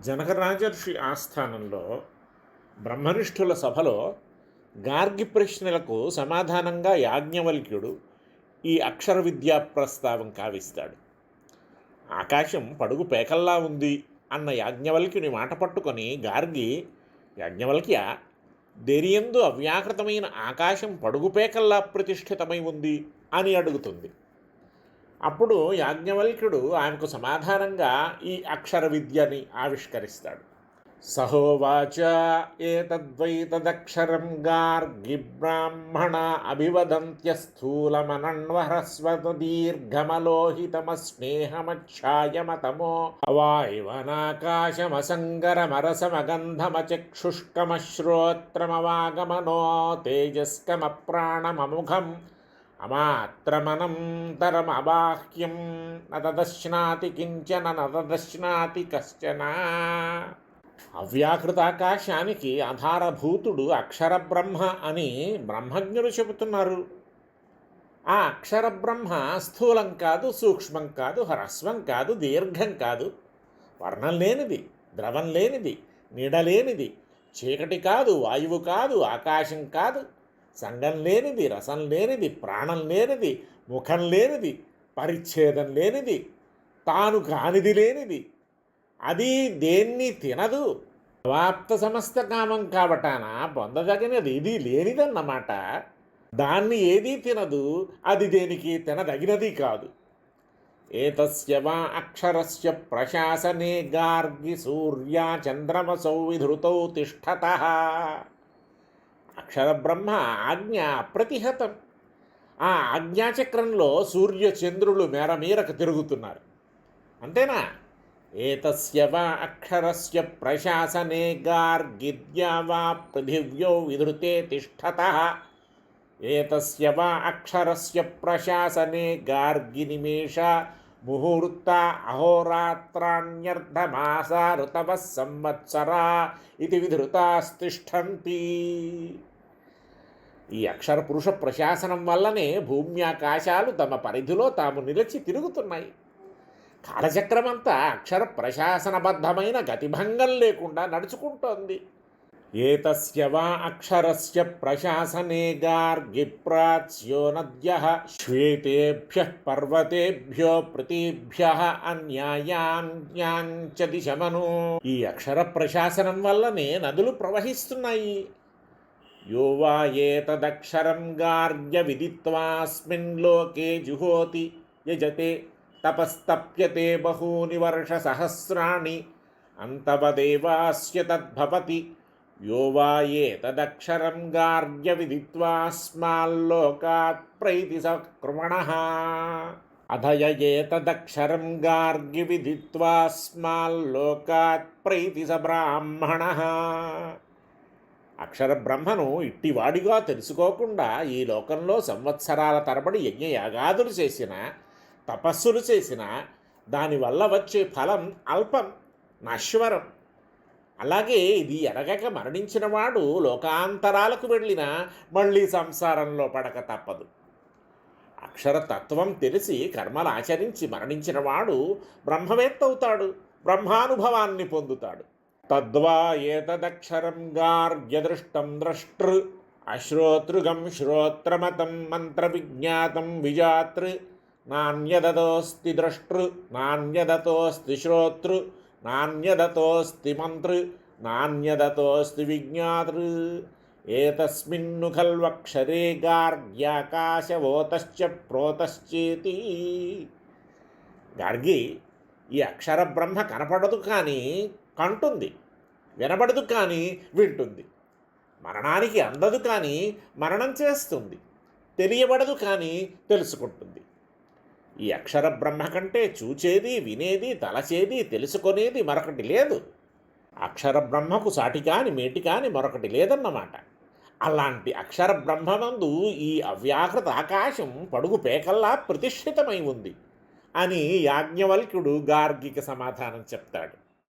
జనక రాజర్షి ఆస్థానంలో బ్రహ్మనిష్ఠుల సభలో గార్గి ప్రశ్నలకు సమాధానంగా యాజ్ఞవల్క్యుడు ఈ అక్షర విద్యా ప్రస్తావం కావిస్తాడు. ఆకాశం పడుగు పేకల్లా ఉంది అన్న యాజ్ఞవల్క్యుని మాట పట్టుకొని గార్గి, యాజ్ఞవల్క్య, దేనియందు అవ్యాకృతమైన ఆకాశం పడుగు పేకల్లా ప్రతిష్ఠితమై ఉంది అని అడుగుతుంది. అప్పుడు యాజ్ఞవల్క్యుడు ఆమెకు సమాధానంగా ఈ అక్షర విద్యని ఆవిష్కరిస్తాడు. సహోవాచ ఏతద్వైతదక్షరం గార్గి బ్రాహ్మణ అభివదంత్యస్థూలమనన్వహస్వత దీర్ఘమలోహితమస్నేహమఛాయమతమో అవాయువనాకాశమసంగరమరసమగంధమచక్షుష్కమశ్రోత్రమవాగమనో తేజస్కమప్రాణమముఖం అమాత్రమనంతరమబాహ్యం నతదశ్నాతి కించన నతదశ్నాతి కశ్చన. అవ్యాకృతాకాశానికి ఆధారభూతుడు అక్షర బ్రహ్మ అని బ్రహ్మజ్ఞులు చెబుతున్నారు. ఆ అక్షర బ్రహ్మ స్థూలం కాదు, సూక్ష్మం కాదు, హ్రస్వం కాదు, దీర్ఘం కాదు, వర్ణం లేనిది, ద్రవం లేనిది, నీడలేనిది, చీకటి కాదు, వాయువు కాదు, ఆకాశం కాదు, సంగం లేనిది, రసం లేనిది, ప్రాణం లేనిది, ముఖం లేనిది, పరిచ్ఛేదం లేనిది, తాను కానిది లేనిది, అది దేన్ని తినదు, అవాప్త సమస్త కామం కాబటాన పొందదగినది ఇది లేనిదన్నమాట. దాన్ని ఏదీ తినదు, అది దేనికి తినదగినది కాదు. ఏతస్య వా అక్షరస్య ప్రశాసనే గార్గి సూర్యా చంద్రమసౌ విధృతౌ తిష్టతః. అక్షర బ్రహ్మ ఆజ్ఞ అప్రతిహతం. ఆ ఆజ్ఞాచక్రంలో సూర్య చంద్రులు మేరమీరకు తిరుగుతున్నారు. అంతేనా? ఏతస్య వా అక్షరస్య ప్రశాసనే గార్గిద్యా వా పృథివ్యౌ విధృతే తిష్టతః. ఏతస్య వా అక్షరస్య ప్రశాసనే గార్గి నిమేష ముహూర్త అహోరాత్రాణ్యర్ధమాస ఋతవః సంవత్సరా ఇది విధృతాస్తిష్టంతి. ఈ అక్షర పురుష ప్రశాసనం వల్లనే భూమ్యాకాశాలు తమ పరిధిలో తాము నిలిచి తిరుగుతున్నాయి. కాలచక్రమంతా అక్షర ప్రశాసనబద్ధమైన గతిభంగం లేకుండా నడుచుకుంటోంది. ఏతస్య వా అక్షరస్య ప్రశాసనే గార్గి ప్రాచ్యో నద్యః శ్వేతేభ్యః పర్వతేభ్యో ప్రతిభ్యః అన్యాయాన్యాశ్చ దిశమను. ఈ అక్షర ప్రశాసనం వల్లనే నదులు ప్రవహిస్తున్నాయి. యో వా ఏతదక్షరం గార్గ్య విదిత్వాస్మిన్ లోకే జుహోతి యజతే తపస్తప్యతే బహూని వర్షసహస్రాణి అంతవదేవాస్య తద్భవతి. యో వా ఏతదక్షరం గార్గ్య విదిత్వాస్మాల్లోకాత్ ప్రైతి సకృమణః. అధయ ఏతదక్షరం గార్గ్య విదిత్వాస్మాల్లోకాత్ ప్రైతి స బ్రాహ్మణః. అక్షర బ్రహ్మను ఇట్టివాడిగా తెలుసుకోకుండా ఈ లోకంలో సంవత్సరాల తరబడి యజ్ఞయాగాదులు చేసిన, తపస్సులు చేసిన దానివల్ల వచ్చే ఫలం అల్పం, నశ్వరం. అలాగే ఇది ఎరగక మరణించిన వాడు లోకాంతరాలకు వెళ్ళినా మళ్ళీ సంసారంలో పడక తప్పదు. అక్షరతత్వం తెలిసి కర్మలు ఆచరించి మరణించిన వాడు బ్రహ్మవేత్త అవుతాడు, బ్రహ్మానుభవాన్ని పొందుతాడు. తద్వా ఏతదక్షరం గార్గ్యదృష్టం ద్రష్టృ అశ్రోతృగం శ్రోత్రమతం మంత్రవిజ్ఞాతం విజాతృ నాణ్యదతోస్తి ద్రష్టృ నాణ్యదతోస్తి శ్రోతృ నాణ్యదతోస్తి మంతృ నాణ్యదతోస్తి విజ్ఞాతృ. ఏతస్మిన్ను ఖల్వక్షరే గార్గ్యాకాశవోతశ్చ ప్రోతశ్చేతి. గార్గి, ఈ అక్షర బ్రహ్మ కనపడదు కానీ కంటుంది, వినబడదు కానీ వింటుంది, మరణానికి అందదు కానీ మరణం చేస్తుంది, తెలియబడదు కానీ తెలుసుకుంటుంది. ఈ అక్షర బ్రహ్మ కంటే చూచేది, వినేది, తలచేది, తెలుసుకునేది మరొకటి లేదు. అక్షర బ్రహ్మకు సాటి కాని మేటి కాని మరొకటి లేదన్నమాట. అలాంటి అక్షర బ్రహ్మనందు ఈ అవ్యాకృత ఆకాశం పడుగు పేకల్లా ప్రతిష్ఠితమై ఉంది అని యాజ్ఞవల్క్యుడు గార్గికి సమాధానం చెప్తాడు.